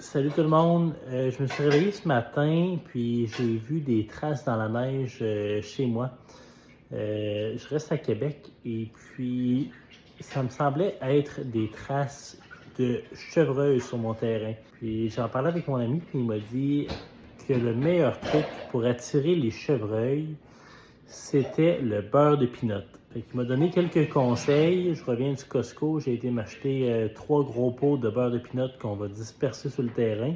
Salut tout le monde. Je me suis réveillé ce matin, puis j'ai vu des traces dans la neige chez moi. Je reste à Québec et puis ça me semblait être des traces de chevreuil sur mon terrain. Puis j'en parlais avec mon ami, puis il m'a dit que le meilleur truc pour attirer les chevreuils, c'était le beurre de pinot. Il m'a donné quelques conseils. Je reviens du Costco. J'ai été m'acheter 3 gros pots de beurre de pinot qu'on va disperser sur le terrain.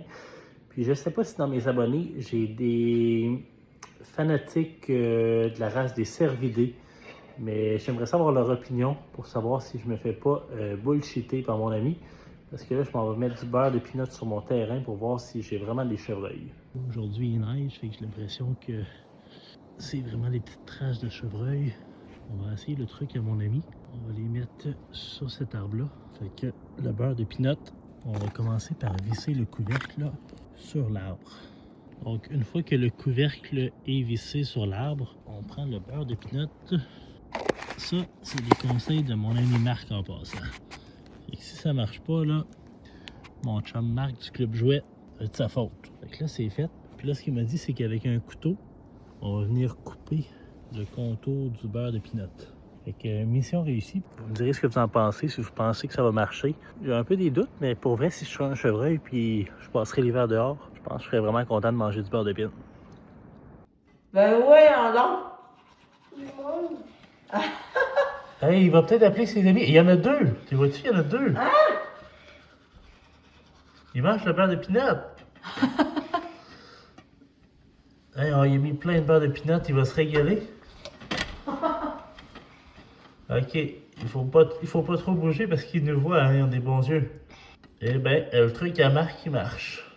Puis je ne sais pas si dans mes abonnés, j'ai des fanatiques de la race des cervidés. Mais j'aimerais savoir leur opinion pour savoir si je me fais pas bullshitter par mon ami. Parce que là, je m'en vais mettre du beurre de pinot sur mon terrain pour voir si j'ai vraiment des chevreuils. Aujourd'hui, il neige, fait que j'ai l'impression que c'est vraiment des petites traces de chevreuil. On va essayer le truc à mon ami. On va les mettre sur cet arbre-là. Fait que le beurre de pinot, on va commencer par visser le couvercle là, sur l'arbre. Donc, une fois que le couvercle est vissé sur l'arbre, on prend le beurre de pinot. Ça, c'est des conseils de mon ami Marc en passant. Et si ça marche pas, là, mon chum Marc du Club Jouet, c'est de sa faute. Fait que là, c'est fait. Puis là, ce qu'il m'a dit, c'est qu'avec un couteau, on va venir couper le contour du beurre de pinot. Fait que mission réussie. Vous me direz ce que vous en pensez, si vous pensez que ça va marcher. J'ai un peu des doutes, mais pour vrai, si je suis un chevreuil puis je passerai l'hiver dehors, je pense que je serais vraiment content de manger du beurre de pinot. Ben ouais, donc. Hey, il va peut-être appeler ses amis. Il y en a deux. Tu vois-tu, il y en a deux. Hein? Il mange le beurre de pinot. Hey, on y a mis plein de beurre de pinot, il va se régaler. Ok, il faut pas trop bouger parce qu'ils nous voient, hein, ils ont des bons yeux. Eh ben, le truc à Marc, il marche.